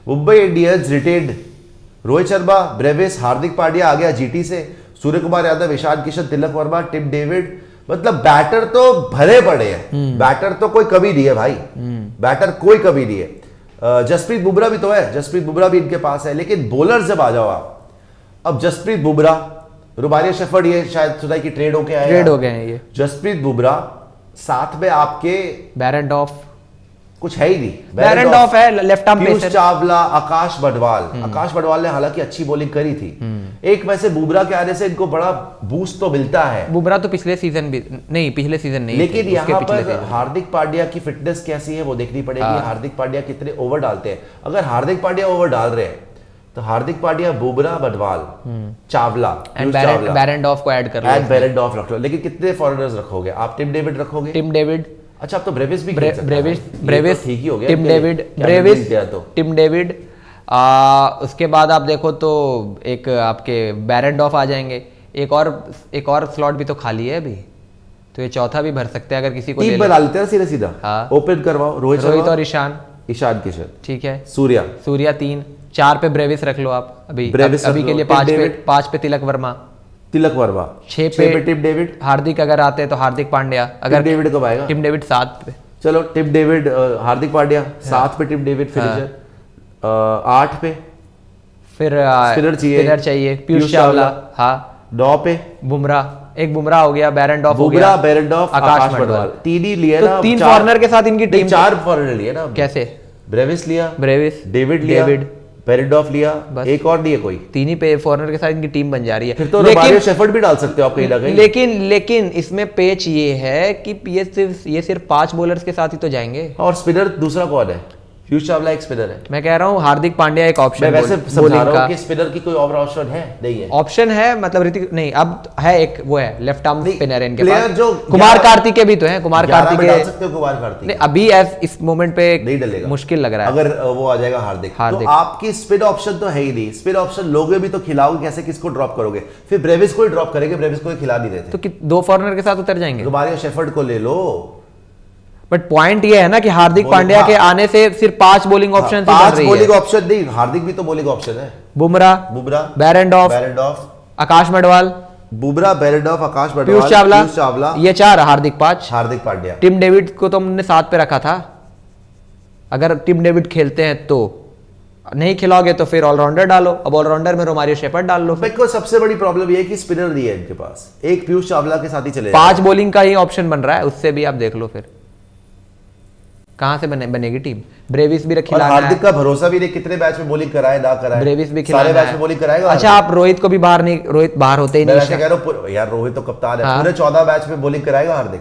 Mumbai Indians retained Rohit Sharma, Brevis, Hardik Pandya आ गया GT से, सूर्य कुमार यादव, ईशान किशन, तिलक वर्मा, टिम डेविड। मतलब बैटर तो भरे पड़े हैं, बैटर तो कोई कमी नहीं है भाई, बैटर कोई कमी नहीं है। जसप्रीत बुमराह भी तो है, जसप्रीत बुमराह भी इनके पास है, लेकिन बॉलर जब आ जाओ आप, अब जसप्रीत बुमराह, रोमारियो शेफर्ड, ये शायद सुना कि ट्रेड होके आए, ट्रेड हो गए हैं ये। जसप्रीत बुमराह, साथ में आपके बैरेंडॉफ कुछ है ही नहीं, बैरेंडॉफ है left arm Piyush pacer. Chawla, Akash Badwal, Akash Badwal ने हालांकि अच्छी बॉलिंग करी थी। एक वैसे बुमराह के आने से इनको बड़ा बूस्ट तो मिलता है। बुमराह तो पिछले सीजन भी नहीं, पिछले सीजन नहीं, लेकिन उसके यहाँ पिछले पर सीजन। हार्दिक पांड्या की फिटनेस कैसी है वो देखनी पड़ेगी। हार्दिक पांड्या कितने ओवर डालते हैं। अगर हार्दिक पांड्या ओवर डाल रहे हैं तो हार्दिक पांड्या, बुमराह, बडवाल, चावला, एंड बैरेंडॉफ को ऐड कर लो, बैरेंडॉफ रख लो। लेकिन कितने फॉरेनर्स रखोगे आप? टिम डेविड रखोगे? टिम डेविड, अच्छा अब तो ब्रेविस भी ब्रेविस ठीक ही हो गया। Tim David, Brevis, Tim David. उसके बाद आप देखो तो एक आपके बैरेंडॉफ आ जाएंगे। एक और स्लॉट भी तो खाली है अभी, तो ये चौथा भी भर सकते हैं अगर किसी को टीम बना लेते हैं सीधा सीधा। हाँ। ओपन करवाओ, रोहित और ईशान किशन, ठीक है, सूर्या 3, 4 पे ब्रेविस रख लो आप अभी के लिए, 5 पे तिलक वर्मा, 6 पे टिम डेविड, हार्दिक अगर आते हैं तो हार्दिक पांड्या, अगर डेविड कब आएगा? टिम डेविड 7 पे, चलो टिम डेविड, हार्दिक पांड्या 7 पे, टिम डेविड फिनिशर 8 पे, फिर स्पिनर चाहिए, पीयूष चावला, हाँ 9 पे बुमराह, एक बुमराह हो गया, बैरेंडॉफ हो गया, बैरेंडॉफ, आकाश बडवाल, 3 ही लिए ना। 3 फॉरनर के साथ इनकी टीम, 4 फॉरनर लिए ना। कैसे? ब्रेविस लिया, डेविड, बैरेंडॉफ लिया, एक और नहीं है कोई, 3 ही पे फॉरनर के साथ इनकी टीम बन जा रही है। फिर तो रोमारियो शेफर्ड भी डाल सकते हो आप कहीं ना कहीं। लेकिन इसमें पेच ये है कि ये सिर्फ 5 बॉलर्स के साथ ही तो जाएंगे। और स्पिनर दूसरा कौन है? पीयूष चावला एक स्पिनर है। मैं कह रहा हूँ हार्दिक पांड्या एक ऑप्शन, वैसे समझा रहा हूँ कि स्पिनर की कोई और ऑप्शन है नहीं है। ऑप्शन है मतलब ऋतिक नहीं, अब है एक, वो है लेफ्ट आर्म स्पिनर है इनके पास जो कुमार कार्तिक के भी तो हैं, कुमार कार्तिक डाल सकते हो। कुमार कार्तिक नहीं, अभी इस मोमेंट पे नहीं डलेगा, मुश्किल लग रहा है अगर वो आ जाएगा हार्दिक। तो आपकी स्पिन ऑप्शन तो है ही नहीं। स्पिन ऑप्शन लोगे भी तो खिलाओगे कैसे, किसको ड्रॉप करोगे? फिर ब्रेविस को ही ड्रॉप करेंगे, ब्रेविस को ही खिला नहीं देते तो 2 फॉरनर के साथ उतर जाएंगे। रोमारियो शेफर्ड को ले लो। बट पॉइंट ये है ना कि हार्दिक पांड्या के आने से सिर्फ 5 बॉलिंग ऑप्शन, 5 बॉलिंग ऑप्शन नहीं, हार्दिक भी तो बॉलिंग ऑप्शन है। बुमराह, बैरेंडॉफ, आकाश बडवाल, बुमराह, बैरेंडॉफ, आकाश बडवाल, पीयूष चावला, ये 4, हार्दिक 5, हार्दिक पांड्या। टिम डेविड को तो हमने 7 पे रखा था। अगर टिम डेविड खेलते हैं तो, नहीं खिलाओगे तो फिर ऑलराउंडर डालो। अब ऑलराउंडर में रोमारियो शेफर्ड डाल लो। देखो सबसे बड़ी प्रॉब्लम ये है कि स्पिनर नहीं है इनके पास। एक पीयूष चावला के साथ ही चले 5 बॉलिंग का ही ऑप्शन बन रहा है, उससे भी आप देख लो फिर कहां से बनेगी टीम। ब्रेविस भी रखी, हार्दिक का भरोसा भी नहीं, कितने मैच में बॉलिंग कराए ना कराए। ब्रेविस भी सारे मैच में बॉलिंग कराएगा। अच्छा आप रोहित को भी बाहर नहीं, रोहित बाहर होते ही नहीं। मैं कह रहा हूं यार, रोहित तो कप्तान है, पूरे 14 मैच में बॉलिंग कराएगा हार्दिक।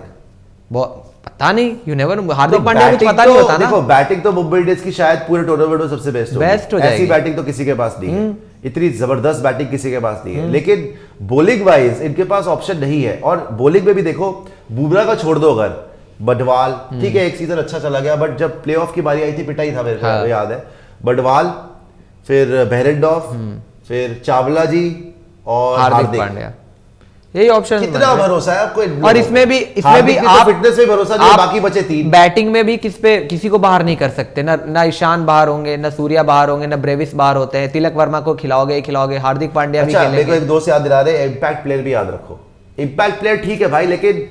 पता नहीं, यू नेवर, हार्दिक पांड्या को पता नहीं होता ना। देखो बैटिंग तो मुंबई इंडियंस की शायद पूरे टूर्नामेंट में सबसे बेस्ट हो जाएगी। ऐसी बैटिंग तो किसी के पास नहीं है, इतनी जबरदस्त बैटिंग किसी के पास नहीं है। लेकिन बॉलिंग वाइज इनके पास ऑप्शन नहीं है। और बॉलिंग में भी देखो, बुमराह का छोड़ दो, अगर बडवाल ठीक है, एक सीजन अच्छा चला गया, बट जब प्लेऑफ की बारी आई थी पिटाई था मेरे को याद है। बडवाल, फिर बैरेंडॉफ, फिर चावला जी और हार्दिक पांड्या, यही ऑप्शन। कितना भरोसा है आपको? और इसमें भी आप फिटनेस पे भरोसा नहीं, बाकी बचे 3। बैटिंग में भी किसी को बाहर नहीं कर सकते ना ईशान बाहर होंगे, ना सूर्या बाहर होंगे, ना ब्रेविस बाहर होते हैं। तिलक वर्मा को खिलाओगे, हार्दिक पांड्या भी खेलेंगे। मेरे को एक दोस्त याद दिला रहे, इंपैक्ट प्लेयर भी याद रखो। इंपैक्ट प्लेयर ठीक है भाई, लेकिन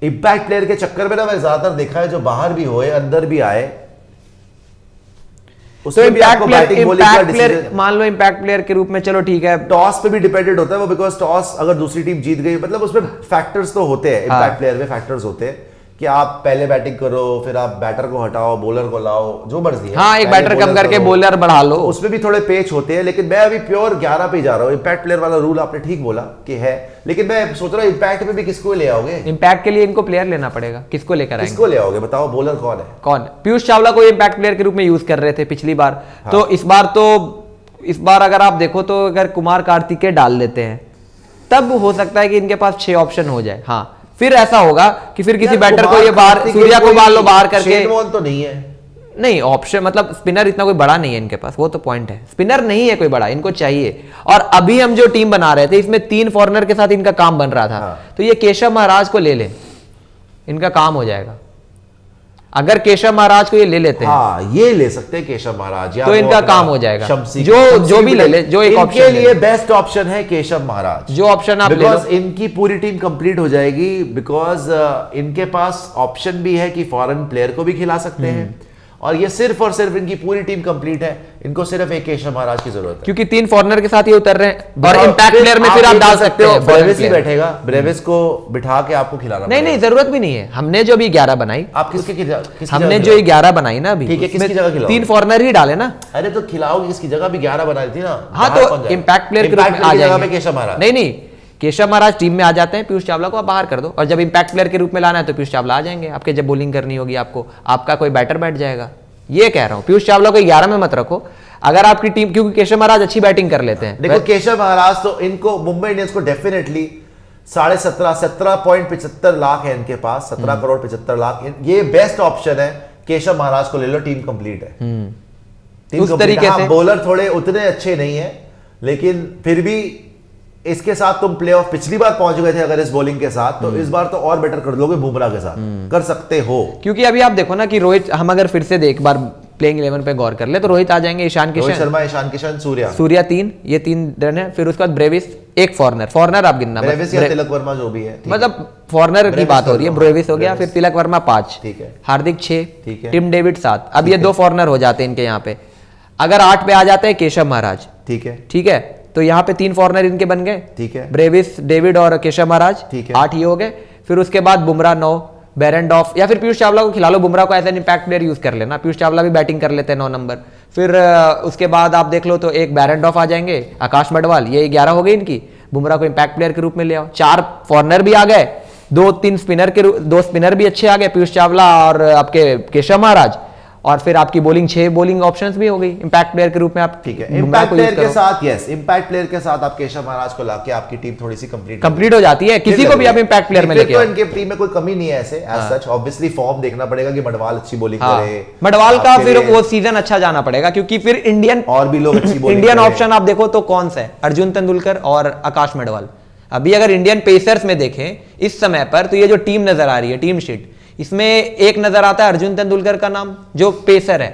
इंपैक्ट प्लेयर के चक्कर में ना मैं ज्यादातर देखा है जो बाहर भी होए अंदर भी आए, उसमें भी आपको बैटिंग बॉलिंग प्लेयर मान लो इंपैक्ट प्लेयर के रूप में, चलो ठीक है, टॉस पे भी डिपेंडेंट होता है वो, बिकॉज टॉस अगर दूसरी टीम जीत गई, मतलब उसमें फैक्टर्स तो होते हैं। इंपैक्ट प्लेयर में फैक्टर्स होते हैं कि आप पहले बैटिंग करो, फिर आप बैटर को हटाओ, बॉलर को लाओ, जो मर्जी है। हाँ, एक बैटर कम करके बॉलर बढ़ा लो, उसमें भी थोड़े पेच होते हैं। लेकिन मैं अभी प्योर 11 पे जा रहा हूँ। इंपैक्ट प्लेयर वाला रूल आपने ठीक बोला कि है, लेकिन मैं सोच रहा हूँ इंपैक्ट में भी किसको ले आओगे? इंपैक्ट के लिए इनको प्लेयर लेना पड़ेगा। किसको लेकर आएंगे? किसको ले आओगे बताओ? बॉलर कौन है? कौन? पीयूष चावला को इंपैक्ट प्लेयर के रूप में यूज कर रहे थे पिछली बार। हाँ। तो इस बार अगर आप देखो तो अगर कुमार कार्तिक के डाल लेते हैं, तब हो सकता है कि इनके पास 6 ऑप्शन हो जाए। हाँ, फिर ऐसा होगा कि फिर किसी बैटर को ये बाहर, सूर्या को मान लो बाहर करके, तो नहीं है, नहीं ऑप्शन, मतलब स्पिनर इतना कोई बड़ा नहीं है इनके पास, वो तो पॉइंट है। स्पिनर नहीं है कोई बड़ा, इनको चाहिए। और अभी हम जो टीम बना रहे थे, इसमें 3 फॉरनर के साथ इनका काम बन रहा था। हाँ। तो ये केशव महाराज को ले लें, इनका काम हो जाएगा। अगर केशव महाराज को ये ले लेते हैं हाँ ये ले सकते हैं केशव महाराज, या तो वो इनका अपना काम हो जाएगा। शमसी जो भी ले ले, जो एक इनके ऑप्शन लिए बेस्ट ऑप्शन है केशव महाराज। जो ऑप्शन आप ले लो, बिकॉज इनकी पूरी टीम कंप्लीट हो जाएगी, बिकॉज इनके पास ऑप्शन भी है कि फॉरेन प्लेयर को भी खिला सकते हैं, और ये सिर्फ और सिर्फ इनकी पूरी टीम कंप्लीट है, इनको सिर्फ एक केशव महाराज की जरूरत है। क्योंकि 3 फॉरनर के साथ ये उतर रहे हैं और इम्पैक्ट प्लेयर में फिर आप डाल सकते हो ब्रेविस ही बैठेगा, ब्रेविस को बिठा के आपको खिलाना नहीं नहीं, जरूरत भी नहीं है। हमने जो भी 11 बनाई, आप किसकी हमने जो 11 बनाई ना अभी, ठीक है, किसकी जगह खिलाओगे? 3 फॉरनर ही डाले ना। अरे तो खिलाओगे किसकी जगह? भी 11 बनाई थी ना। हाँ बाहर कौन तो जाएगा? इम्पैक्ट प्लेयर के रूप Impact में आ player की जगह जाएंगे। पे केशव महाराज। नहीं नहीं, केशव महाराज टीम में आ जाते हैं, पीयूष चावला को आप बाहर कर दो, और जब इम्पैक्ट प्लेयर के रूप में लाना है तो पीयूष चावला आ जाएंगे आपके, जब बॉलिंग करनी होगी आपको, आपका कोई बैटर बैठ जाएगा। ये कह रहा हूं, पीयूष चावला को 11 में मत रखो अगर आपकी टीम, क्योंकि केशव महाराज अच्छी बैटिंग कर लेते हैं। देखो केशव महाराज तो इनको मुंबई इंडियंस को डेफिनेटली 17.75 लाख है इनके पास, 17 करोड़ 75 लाख, ये बेस्ट ऑप्शन है। केशव महाराज को ले लो, टीम कंप्लीट है। टीम उस complete तरीके है। हाँ, से बॉलर थोड़े उतने अच्छे नहीं है, लेकिन फिर भी इसके साथ तुम प्लेऑफ पिछली बार पहुंच गए थे अगर इस बॉलिंग के साथ, तो इस बार तो और बेटर कर लोगे बुमराह के साथ, कर सकते हो। क्योंकि अभी आप देखो ना कि रोहित, हम अगर फिर से एक बार प्लेइंग 11 पे गौर कर ले तो रोहित आ जाएंगे, ईशान रोहित किशन, शर्मा, ईशान किशन, सूर्या 3, ये 3 रन है। फिर उसके बाद ब्रेविस, एक फॉरनर आप गिनना, ब्रेविस या तिलक वर्मा जो भी है, ठीक है। मतलब फॉरनर की बात हो रही है। ब्रेविस हो गया, फिर तिलक वर्मा 5, ठीक है, हार्दिक 6, ठीक है, टिम डेविड 7। अब ये 2 फॉरनर हो जाते हैं इनके यहाँ पे। अगर 8 पे आ जाते हैं केशव महाराज, ठीक है, ठीक है, तो यहाँ पे 3 फॉरनर इनके बन गए, ठीक है, ब्रेविस, डेविड और केशव महाराज, ठीक है, 8 ये हो गए। फिर उसके बाद बुमराह 9, बेरेंडॉफ, या फिर पीयूष चावला को खिला लो, बुमराह को as an impact player use कर लेना, पीयूष चावला भी बैटिंग कर लेते हैं 9 नंबर। फिर उसके बाद आप देख लो तो एक बेरेंडॉफ आ जाएंगे, आकाश मडवाल, ये 11 हो गई इनकी। बुमराह को इम्पैक्ट प्लेयर के रूप में ले आओ, 4 फॉरनर भी आ गए, 2 स्पिनर भी अच्छे आ गए, पीयूष चावला और आपके केशव महाराज, और फिर आपकी बॉलिंग 6 बॉलिंग ऑप्शंस भी हो गई इम्पैक्ट प्लेयर के रूप में आप, ठीक है। इम्पैक्ट प्लेयर के साथ, यस, इम्पैक्ट प्लेयर के साथ आप केशव महाराज को लाके आपकी टीम थोड़ी सी कंप्लीट हो जाती है। किसी को भी आप इम्पैक्ट प्लेयर में लेके तो इनके टीम में कोई कमी नहीं है ऐसे एज सच। ऑब्वियसली फॉर्म देखना पड़ेगा कि मडवाल अच्छी बॉलिंग करे, मडवाल का फिर वो सीजन अच्छा जाना पड़ेगा, क्योंकि फिर इंडियन और भी लोग अच्छी बॉलिंग इंडियन ऑप्शन आप देखो तो कौन सा है, अर्जुन तेंदुलकर और आकाश मडवाल। अभी अगर इंडियन पेसर्स में देखें इस समय पर, तो ये जो टीम नजर आ रही है, टीम शीट, इसमें एक नजर आता है अर्जुन तेंदुलकर का नाम जो पेसर है,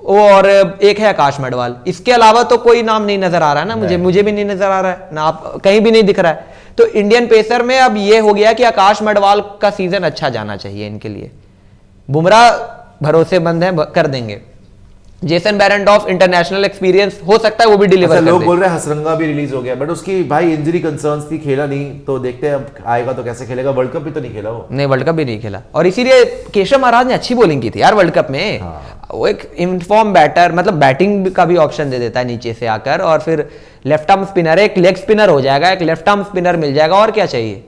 और एक है आकाश मडवाल। इसके अलावा तो कोई नाम नहीं नजर आ रहा है ना, मुझे भी नहीं नजर आ रहा है ना, आप कहीं भी नहीं दिख रहा है। तो इंडियन पेसर में अब ये हो गया कि आकाश मडवाल का सीजन अच्छा जाना चाहिए इनके लिए। बुमराह भरोसेमंद है, कर देंगे। जेसन बेरेंडॉफ इंटरनेशनल एक्सपीरियंस हो सकता है वो भी डिलीवर कर दे। लोग बोल रहे हैं हसरंगा भी रिलीज हो गया, बट उसकी भाई इंजरी कंसर्न्स थी, खेला नहीं, तो देखते हैं अब आएगा तो कैसे खेलेगा। वर्ल्ड कप भी तो नहीं खेला वो, नहीं वर्ल्ड कप भी नहीं खेला, और इसीलिए केशव महाराज ने अच्छी बॉलिंग की थी यार वर्ल्ड कप में। वो एक इनफॉर्म बैटर, मतलब बैटिंग का भी ऑप्शन दे देता है नीचे से आकर, और फिर लेफ्ट आर्म स्पिनर, एक लेग स्पिनर हो जाएगा, एक लेफ्ट आर्म स्पिनर मिल जाएगा, और क्या चाहिए।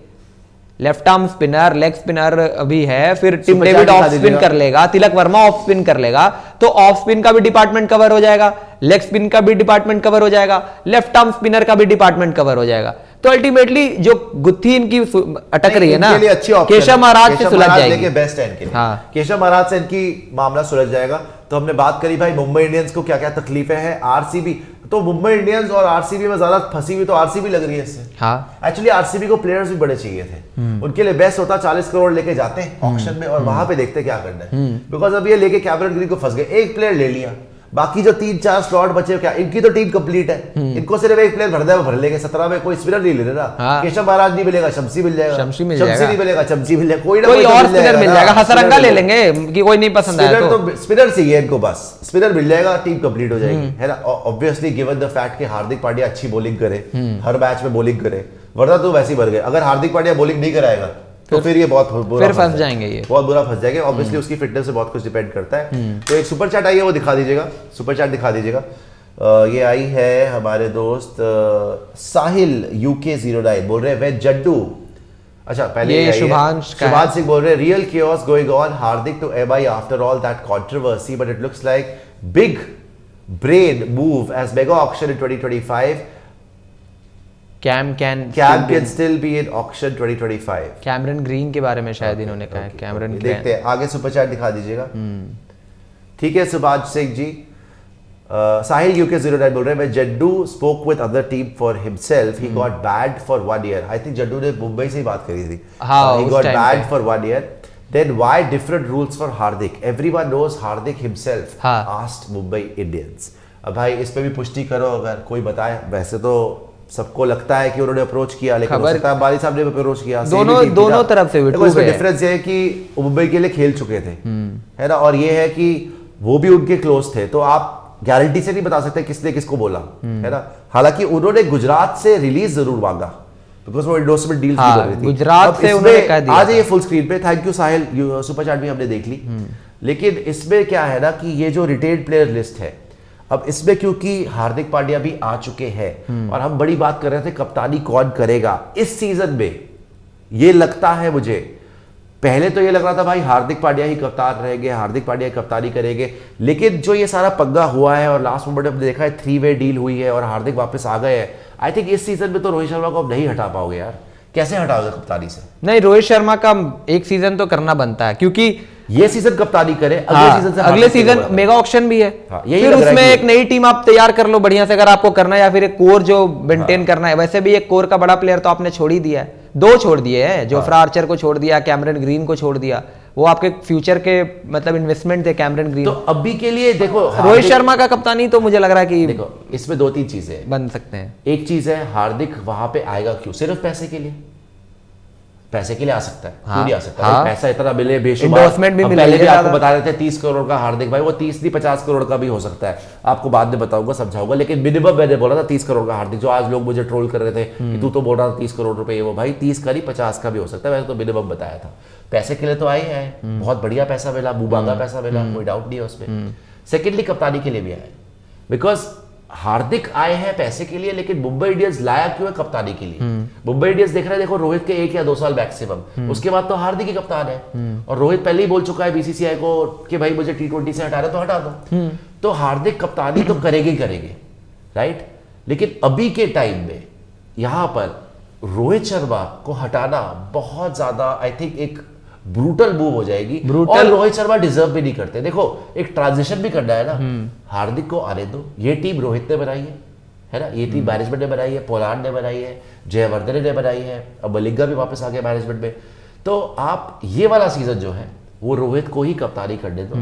Left arm spinner, leg spinner अभी है, फिर टिम डेविड ऑफ स्पिन कर लेगा, तिलक वर्मा ऑफ स्पिन कर लेगा, तो ऑफ स्पिन का भी डिपार्टमेंट कवर हो जाएगा, लेग स्पिन का भी डिपार्टमेंट कवर हो जाएगा, लेफ्ट आर्म स्पिनर का भी डिपार्टमेंट कवर हो जाएगा। तो अल्टीमेटली जो गुत्थी इनकी अटक रही है ना, केशव महाराज से सुलझ जाएगी। बेस्ट है इनके लिए। केशव महाराज से इनकी मामला सुलझ जाएगा। तो हमने बात करी भाई मुंबई इंडियंस को क्या क्या तकलीफें हैं, आरसीबी, तो मुंबई इंडियंस और आरसीबी में ज्यादा फंसी हुई तो आरसीबी लग रही है इससे। हाँ, एक्चुअली आरसीबी को प्लेयर्स भी बड़े चाहिए थे, उनके लिए बेस्ट होता 40 करोड़ लेके जाते हैं ऑक्शन में, और वहां पे देखते क्या करना है, बिकॉज अब ये लेके कैमरन ग्रीन को फंस गए। एक प्लेयर ले लिया, बाकी जो 3-4 स्लॉट बचे क्या, इनकी तो टीम कंप्लीट है, इनको सिर्फ एक प्लेयर भर भर लेंगे। 17 में कोई स्पिनर नहीं ले रहा। हाँ। केशव महाराज नहीं मिलेगा, शमसी मिल जाएगा, शमसी नहीं मिलेगा, चमची मिल जाएगा, कोई ना कोई तो और स्पिनर मिल जाएगा, हसरंगा ले लेंगे कि कोई नहीं पसंद आया तो स्पिनर चाहिए इनको, बस स्पिनर मिल जाएगा, टीम कंप्लीट हो जाएगी, है ना। ऑब्वियसली गिवन द फैक्ट कि हार्दिक पांड्या अच्छी बॉलिंग करे, हर मैच में बॉलिंग करे, वरना तो वैसे ही भर गए। अगर हार्दिक पांड्या बॉलिंग नहीं कराएगा तो फिर ये बहुत बुरा फंस जाएंगे, ये बहुत बुरा फंस जाएंगे। ऑब्वियसली उसकी फिटनेस से बहुत कुछ डिपेंड करता है। तो एक सुपर चैट आई है, वो दिखा दीजिएगा, सुपर चैट दिखा दीजिएगा। ये आई है हमारे दोस्त साहिल UK09 बोल रहे हैं वे जड्डू। अच्छा पहले ये शुभांश सिंह बोल रहे हैं real chaos going on, Hardik to MI after all that controversy but it looks like big brain move as mega auction in 2025. Cam can still be in auction 2025. Cameron Green के बारे में शायद इन्होंने कहा है, कैमरन। देखते हैं आगे सुपर चैट दिखा दीजिएगा। ठीक है सुभाष सिंह जी। साहिल UK09 बोल रहे हैं Jaddu spoke with other team for himself, he got banned for 1 year. I think Jaddu ने मुंबई से ही बात करी थी। हाँ, he got banned for 1 year. then why different rules for Hardik? Everyone knows Hardik himself हाँ. asked Mumbai Indians. अब भाई इस पे भी पुष्टि करो अगर कोई बताए। वैसे तो सबको लगता है कि उन्होंने अप्रोच किया, लेकिन हो सकता है बाली साहब ने भी अप्रोच किया। दोनों तरफ से देखो इसमें डिफरेंस ये है कि वो मुंबई के लिए खेल चुके थे, है ना, और ये है कि वो भी उनके क्लोज थे, तो आप गारंटी से नहीं बता सकते किसने किसको बोला, है ना। हालांकि उन्होंने गुजरात से रिलीज जरूर मांगा बिकॉज वो एंडोर्समेंट डील हाँ, कर रही थी। गुजरात से उन्होंने कह दिया आज ये फुल स्क्रीन पे, thank you Sahil, super chat भी हमने देख ली। लेकिन इसमें क्या है ना कि ये जो रिटेन्ड प्लेयर लिस्ट है, अब इसमें क्योंकि हार्दिक पांड्या भी आ चुके हैं और हम बड़ी बात कर रहे थे कप्तानी कौन करेगा इस सीजन में, ये लगता है मुझे, पहले तो ये लग रहा था भाई हार्दिक पांड्या ही कप्तान रहेंगे, हार्दिक पांड्या कप्तानी करेंगे, लेकिन जो ये सारा पंगा हुआ है और लास्ट मोमेंट हमने देखा है 3-वे डील हुई है और हार्दिक वापस आ गए हैं, आई थिंक इस सीजन में तो रोहित शर्मा को अब नहीं हटा पाओगे यार। कैसे हटाओगे कप्तानी से? नहीं, रोहित शर्मा का एक सीजन तो करना बनता है, क्योंकि ये सीजन कप्तानी करे, अगले सीजन मेगा ऑक्शन भी है, यही फिर उसमें एक नई टीम आप तैयार कर लो बढ़िया से, अगर आपको करना है, या फिर एक कोर जो मेंटेन करना है। वैसे भी एक कोर का बड़ा प्लेयर तो आपने छोड़ ही दिया है, 2 छोड़ दिए हैं, जोफ्रा आर्चर को छोड़ दिया, कैमरन ग्रीन को छोड़ दिया, वो आपके फ्यूचर के मतलब इन्वेस्टमेंट थे कैमरन ग्रीन। तो अभी के लिए देखो रोहित शर्मा का कप्तानी तो मुझे लग रहा है कि देखो इसमें 2-3 चीजें बन सकते हैं। एक चीज है, हार्दिक वहां पे आएगा क्यों? सिर्फ पैसे के लिए? पैसे के लिए आ सकता है, क्यों नहीं आ सकता? हाँ, पैसा इतना मिले बेशुमार, एंडोर्समेंट भी मिले, पहले भी आपको बता रहे थे 30 करोड़ का हार्दिक भाई, वो 30 नहीं 50 करोड़ का भी हो सकता है, आपको बाद में बताऊंगा समझाऊंगा, लेकिन मिनिमम मैंने बोला था 30 करोड़ का हार्दिक, जो आज लोग मुझे ट्रोल कर रहे थे कि तू तो बोल रहा था 30 करोड़ रुपए, वो भाई 30 का नहीं 50 का भी हो सकता है, वैसे तो मिनिमम बताया था। पैसे के लिए तो आए हैं, बहुत बढ़िया पैसा मिला, मुबागा पैसा मिला, कोई डाउट नहीं है उसमें। सेकेंडली कप्तानी के लिए भी आए, बिकॉज हार्दिक आए हैं पैसे के लिए, लेकिन मुंबई इंडियंस लाया क्यों है? कप्तानी के लिए। मुंबई इंडियंस देख रहे हैं, देखो रोहित के 1 या 2 साल मैक्सिमम, उसके बाद तो हार्दिक ही कप्तान है, और रोहित पहले ही बोल चुका है बीसीसीआई को कि भाई मुझे T20 से हटा रहे तो हटा दो। तो हार्दिक कप्तानी तो करेंगे ही करेंगे, राइट। लेकिन अभी के टाइम में यहां पर रोहित शर्मा को हटाना बहुत ज्यादा आई थिंक एक ब्रूटल मूव हो जाएगी, और रोहित शर्मा डिजर्व भी नहीं करते। देखो एक ट्रांजिशन भी करना है ना, हार्दिक को आने दो, ये टीम रोहित ने बनाई है ना, ये टीम मैनेजमेंट ने बनाई है, पोलार्ड ने बनाई है, जयवर्धने ने बनाई है, अब मलिंगा भी वापस आ गया मैनेजमेंट में, तो आप ये वाला सीजन जो है वो रोहित को ही कप्तानी करने दो।